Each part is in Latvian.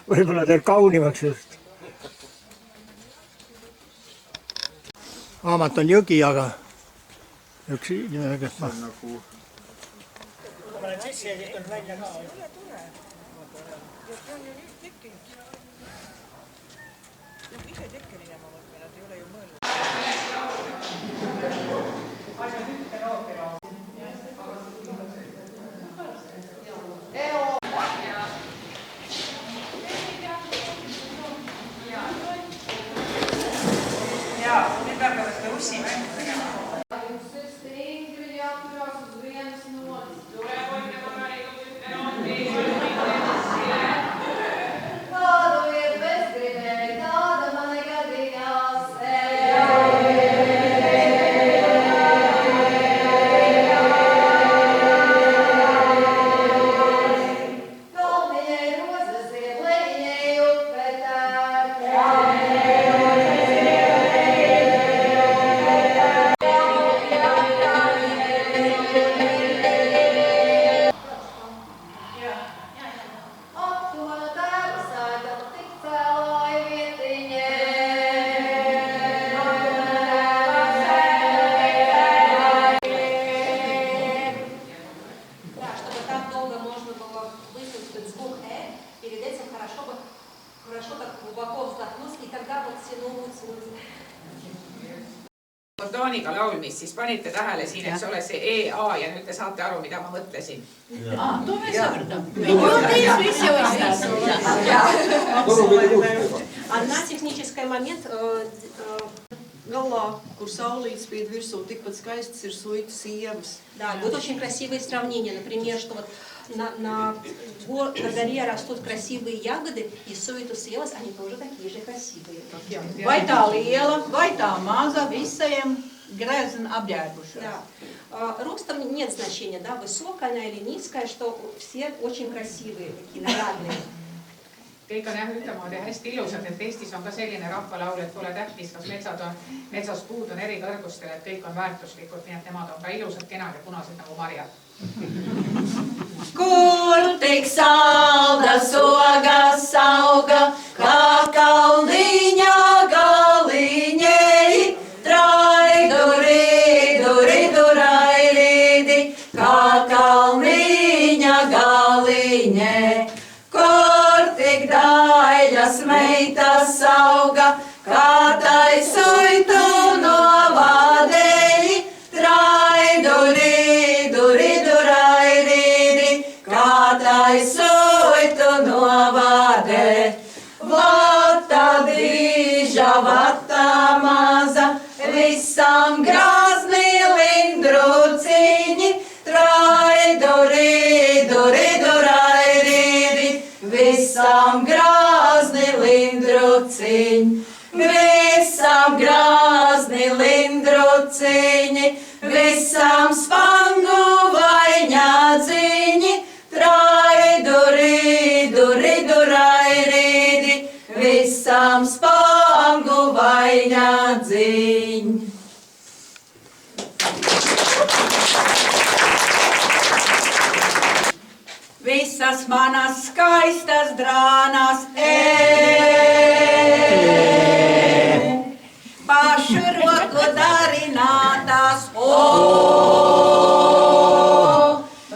võib-olla teeb kaunimaks just. Aamat on jõgi, aga üks inimene, kes ma... Ma olen sisse esitanud välja ka. Ise tekkeline ma mõtlen, et ei ole ju mõelnud. Jaa, nüüd hakkavad seda ussimängu tegema. Spontaaniga laulmist, siis panite tähele siin, eks ole see E-A ja nüüd te saate aru, mida ma mõtlesin. Toome saarda. Одна технический момент. Galā, kur saulīt spīd virsū, tikpat skaistas ir suitu sievas. Да, будет очень красивое сравнение. Например, что вот на горе растут красивые ягоды, и суету съелась, они тоже такие же красивые. Vai tā liela, vai tā maza, visiem grezni apģērbušās. Да. Ростом нет значения, да, высокая она или низкая, что все очень красивые, такие нарядные. Kõik on jah ühtemoodi hästi ilusad, et Eestis on ka selline rahvalaul, et pole tähtis, kas metsas puud on eri kõrgustel, et kõik on väärtuslikud, nii et nemad on ka ilusad, kenad ja punased nagu marjad. Kur tik saldas ogas auga, kā kalniņā galiņēji, traidu rīdu, ridu rairīdi, kā kalniņā galiņēji. Kur tik daļas meitas auga, kā tai suitu novādēji, traidu rīdu, ridu rairīdi, kā tai suitu novādēji. Vata dīža, vata maza, visam grāzni lindruciņi, traidu rīdu, ridu rairīdi, visam grāzni lindruciņi, visam grāzni lindruciņi, visam spangu vaiņādziņi, traidu rīdu, ridu rairīdi, visam spangu vaiņādziņi. Visas manas skaistas drānas, pašu roku darinātās,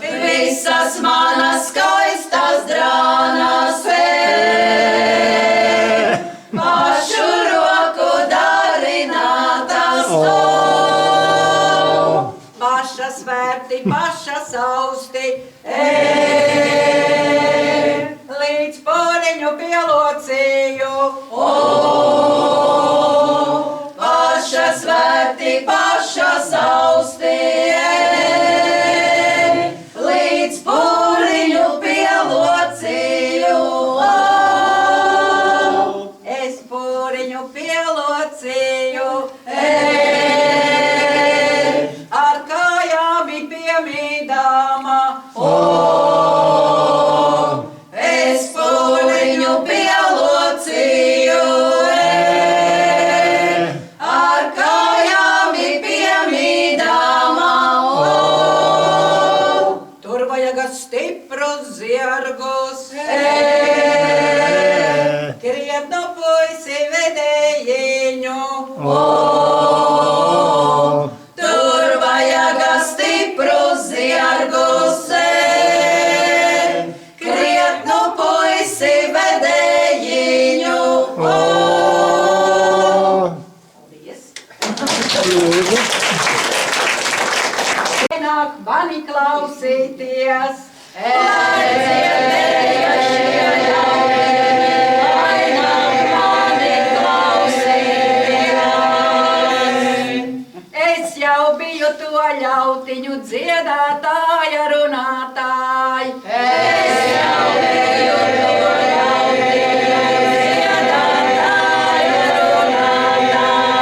visas manas skaistas drānas, pašu roku darinātās, paša svēti, paša sausti, līdz poriņu pielocīju, paša svēti, paša sausti, līdz poriņu pielocīju, es poriņu pielocīju, ar kājām piemīdāma, es poriņu pielocīju, ar kājām piemīdāma, Nāk mani klausīties. Lai dzirdēja šie ļaudī, lai nāk mani klausīties. Es jau biju to ļautiņu dziedātāja runātāja. Es jau biju to ļautiņu dziedātāja runātāja.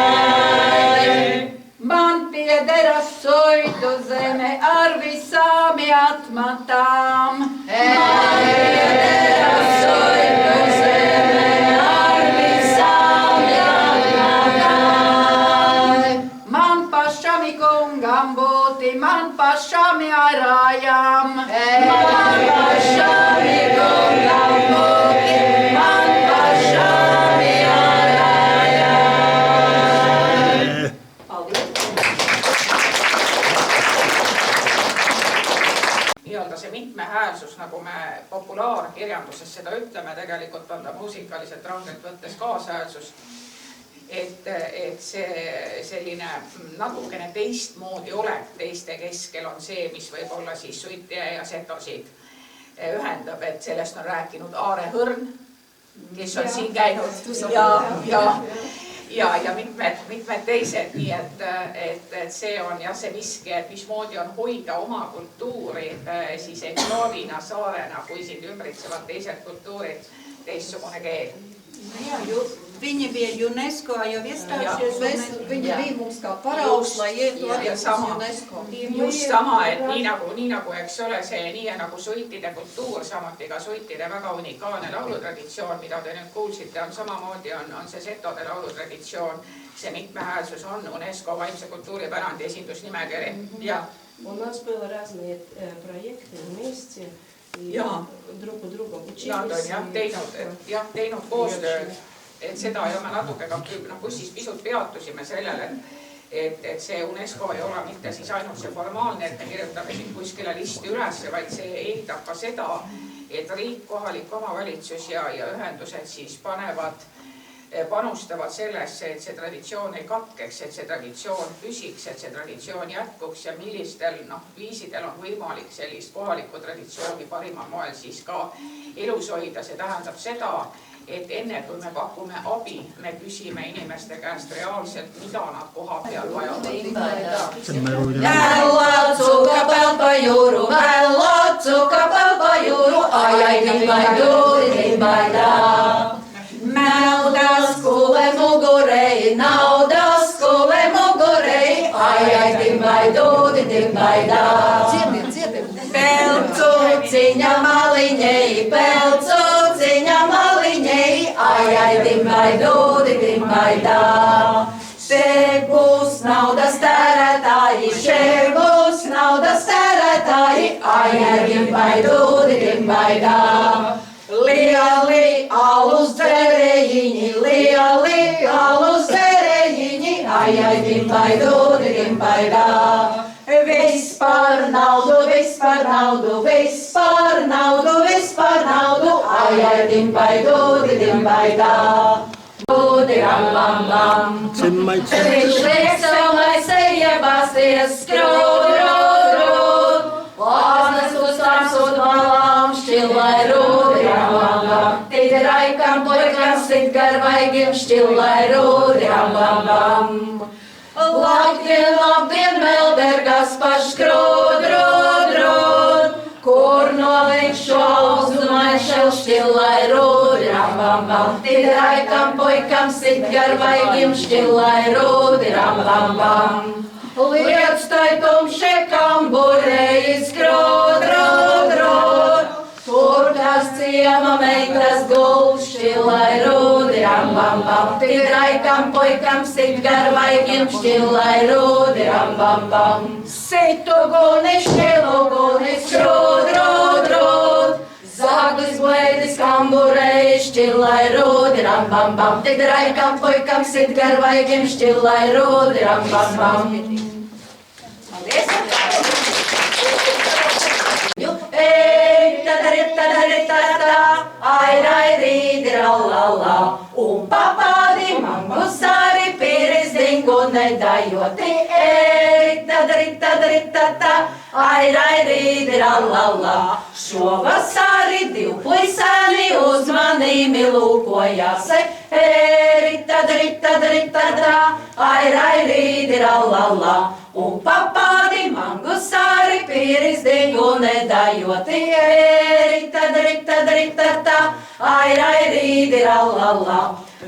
Man piedera soitu zeme ar visām atmatām. Man piedera soitu zeme ar visām atmatām. Man pašam kungam būti, man pašam jārājām. Man pašam kungam būti, man pašam jārājām. Nii-öelda see mitmehäälsus, nagu me populaarkirjanduses seda ütleme, tegelikult on ta muusikaliselt rangelt võttes kaashäälsus. Et see selline natukene teistmoodi olek teiste keskel on see, mis võib olla siis suitija ja setosid ühendab, et sellest on rääkinud Aare Hõrn, kes on siin käinud ja mitmed teised, nii et see on jah see miski, et mismoodi on hoida oma kultuuri siis enklaavina, saarena, kui sind ümbritsevad teised kultuurid, teistsugune keel. Viņi bija UNESCO jau iestājušies. Viņi bija mums kā paraugs, lai ietu arī Ja sama. UNESCO. Just sama, et nii nagu, eks ole, see nii nagu suitide kultuur, samuti ka suitide väga unikaalne laulutraditsioon, mida te nüüd kuulsite, on samamoodi on see setode laulutraditsioon. See mitmehäälsus on UNESCO vaimse kultuuripärandi esindusnimekiri. Ja. У нас было разные проекты вместе и друг у друга Nad on учились. teinud koostööd, et seda ja me natuke ka bussis pisut peatusime sellele, et see UNESCO ei ole mitte siis ainult see formaalne, et me kirjutame siin kuskile listi üles, vaid see eeldab ka seda, et riik, kohalik omavalitsus ja ühendused siis panustavad sellesse, et see traditsioon ei katkeks, et see traditsioon püsiks, et see traditsioon jätkuks ja millistel viisidel on võimalik sellist kohalikku traditsiooni parimal moel siis ka elus hoida. See tähendab seda, et enne kui me pakume abi, me küsime inimeste käest reaalselt, mida nad koha peal vajavad. Melotsu kapel pa jūru, melotsu kapel pa jūru, ai, dimaidā. Naudas kule mugurei, naudas kule mugurei, ai, dimaidā. Pelcu ciņa maliņei, pelcu ciņa maliņei, ai, dimaidā. Šeit būs naudas tērētāji, šeit būs naudas tērētāji, ai, dimaidā. Lieli alus dzerējiņi, lieli alus dzerējiņi, ai, dimaidā. Vispār naudu, vispār naudu, vispār naudu, vispār naudu, ai, dimaidā. Ram. Viņš liek sev, lai seja basties, skrūd. Lāznes uz tamsot malām, šķilai rūdi, ram. Tīdi raikam, poikam, sit garvaigiem, šķilai rūdi, ram. Labdien, Meldergas paškrūd, rūd. Kur no viņš šo auzdumai šel šķilai rūdi, ram. Tīdi raikam, poikam, sit garvaigiem, šķilai rūdi, ram. Liec tai tumšie kamburei, skrūd, rūd. Tur tās ciema meitas gulš, šķilai rūdi, ram. Tīdi raikam, poikam, sit garvaigiem, šķilai rūdi, ram. Situ guni, šķilu guni, skrūd, rūd. Zaglis blēdis kamburei, šķilai rūdi, ram. Tīdi raikam, poikam, sit garvaigiem, šķilai rūdi, ram. Ei, tadaritadaritada, ai, rīdi, rallala, un papādi, mangusāri, pīris, dingu nedajoti, rita, ai, rīdirallalla. Šovasari divpuisēni uz manīmi lūkojās, rita, ai, rīdirallalla. Un papādi mangusāri pīris dingu nedajoti, rita, ai, rīdirallalla.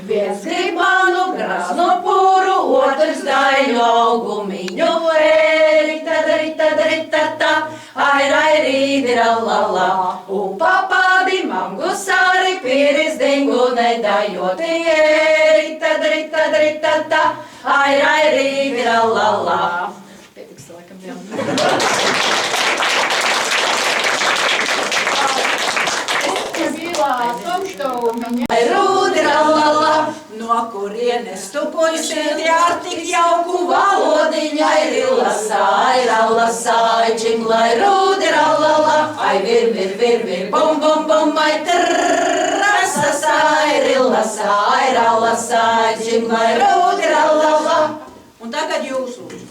Viens grib manu grāznu pūru, otrs daļu augumiņu, rita, ai, rīdirallalla. Un papādi mangusāri pīris dingu nedajoti, rita, ai, rīdirallalla. Pietiks laikam, jā. Rūdirallalla, no kurienes tu puišēti ar tik jauku valodiņu, ai, rillasāj, činglai, rūdirallalla, ai, vir, bum, ai, trrrrasasāj, rillasāj, činglai, rūdirallalla. Un tagad jūs lūdzu.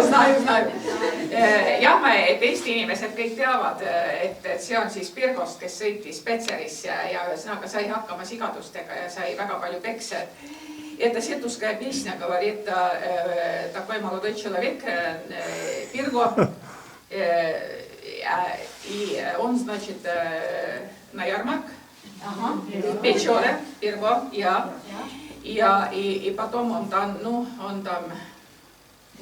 Znaju. Jah, et Eesti inimesed kõik teavad, et see on siis Pirgost, kes sõitis Petserisse ja ühesõnaga sai hakkama sigadustega ja sai väga palju pekse. Это сетуская песня говорит такой молодой человек, Пирго, и он, значит, на ярмарк, Печоре, Пирго, и потом он там,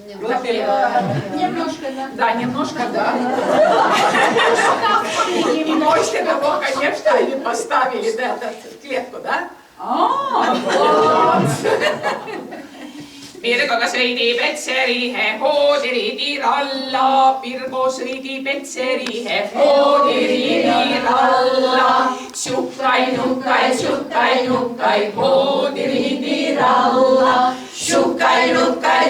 Немножко, да. Да, немножко, да. И после того, конечно, они поставили эту клетку, да? Вот. Pirgoga sõidi Petserihe hoodiriidiralla, Pirgo sõidi Petserihe hoodiriidiralla. Tšukkai, nukkai, hoodiriidiralla. Tšukkai, nukkai,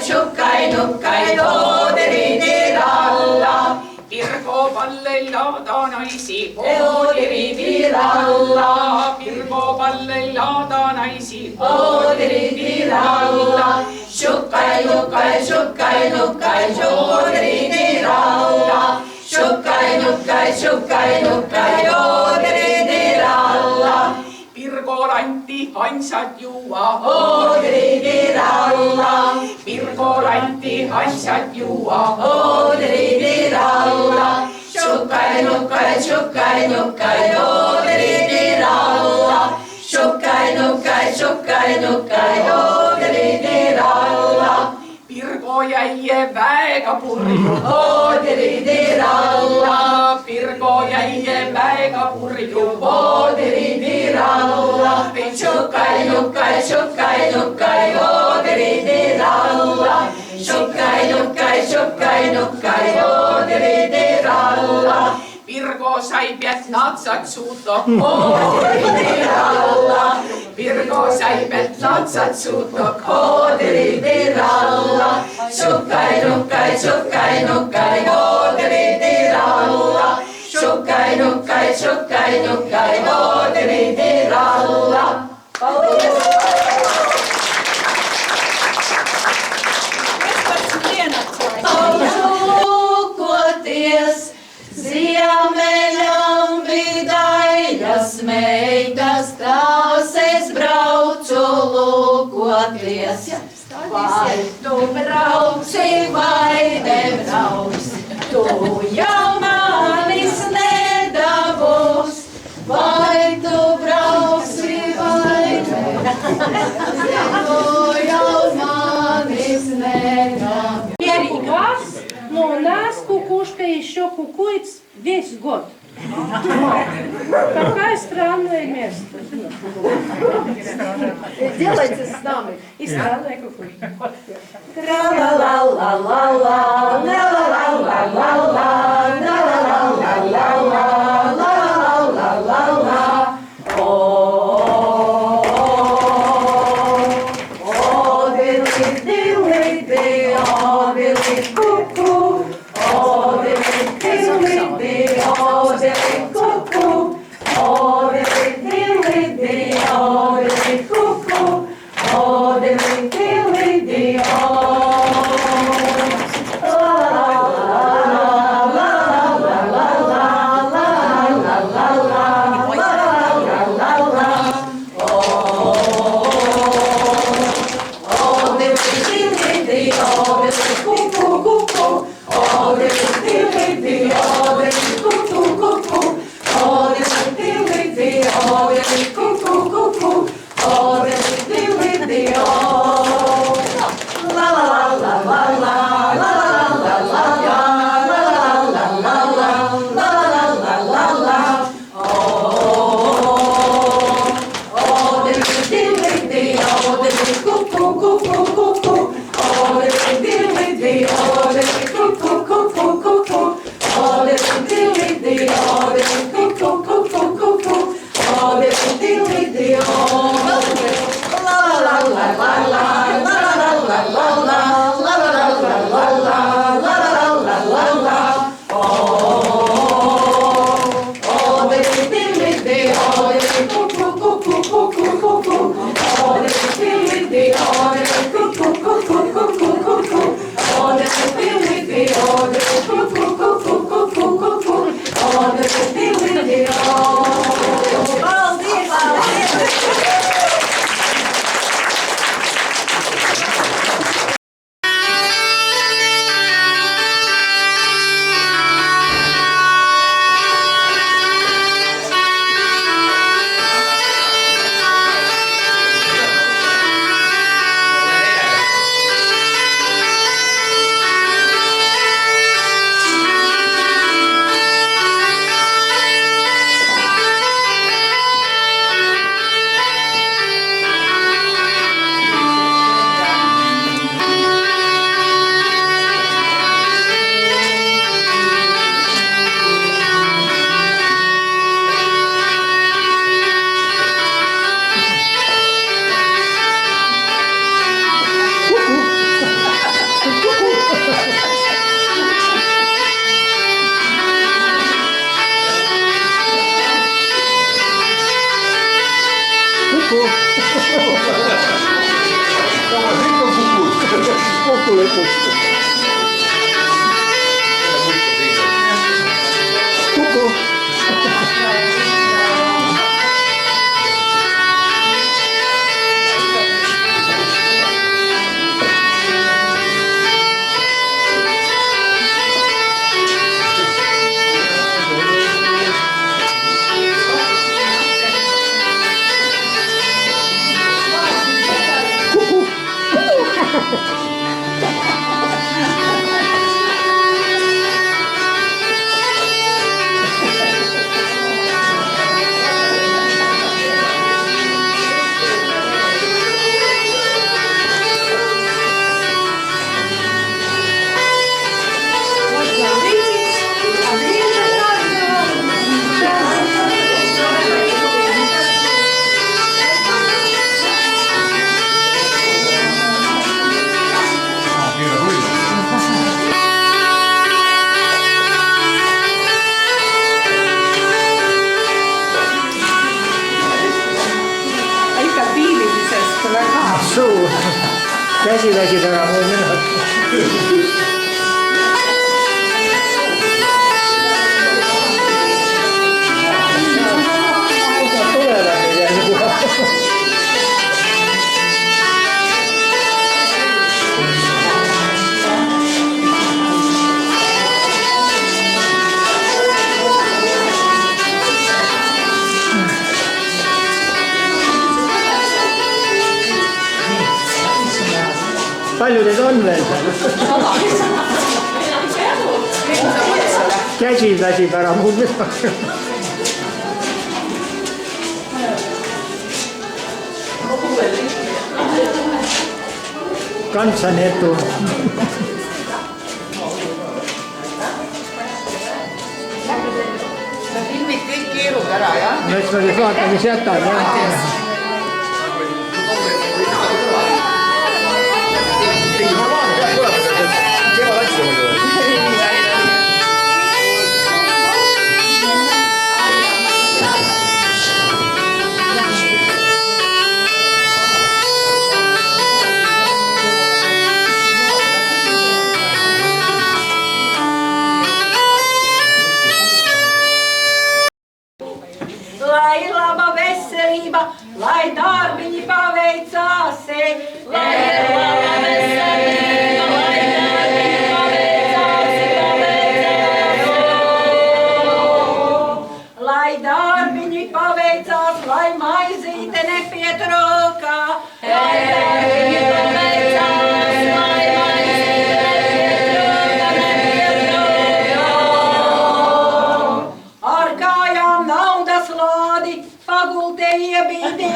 hoodiriidiralla. Pirgo pallel laada naisi hoodiriidiralla. Pirgo pallel laada naisi hoodiriidiralla. Tšukkai, nukkai, hoodiriidiralla. Tšukkai, nukkai, hoodiriidiralla. Pirgol anti hansad juua hoodiriidiralla. Pirgol anti hansad juua hoodiriidiralla. Tšukkai, nukkai, hoodiriidiralla. Tšukkai, nukkai, hoodiriidiralla. Pirgo jäi väega purju hoodiriidiralla. Pirgo jäi väega purju hoodiriidiralla. Tšukkai, nukkai, hoodiriidiralla. Tšukkai, nukkai, hoodiriidiralla. Pirgo sai pealt natsad suuto hoodiriidiralla. Pirgo sai pealt natsad suuto hoodiriidiralla. Tšukkai, nukkai, hoodiriidiralla. Tšukkai, nukkai, hoodiriidiralla. Lūkoties ziemeļam vidaiļas meitas, tās es braucu lūkoties. Vai tu brauci vai nebrauci, tu jau manis nedabūs. Vai tu brauci vai nebrauci, tu jau manis nedabūs. У вас, но у нас кукушка еще кукует весь год. Какое странное место. Делайте с нами. И странная кукушка. Kokku lõpuks. Kuku. Ikka piilimisest väga. Suu. Käsi lasid ära mul minna. Palju teid on veel? Käsi lasib ära mul midagi. Kantsan etu. Sa filmid kõik keerud ära, jah? No eks ma siis vaatan, mis jätan. Lai laba veselība, lai darbiņi paveicās, lai laba veselība, lai darbiņi paveicās, lai darbiņi paveicās, lai maizīte nepietrūkā, lai darbiņi paveicās, lai maizīte nepietrūkā. Ar kājām naudas lādi pagulte iebīdīti.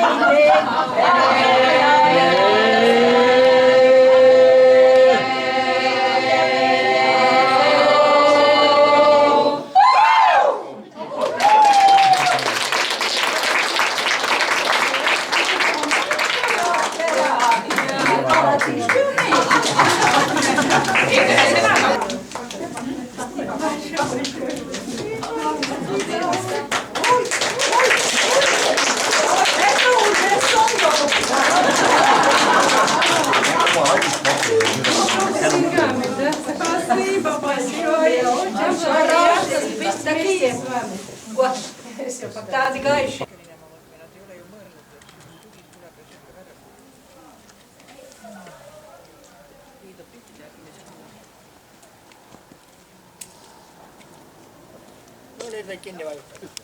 Tādi gaiši. No nüüd võid kinni vajutada.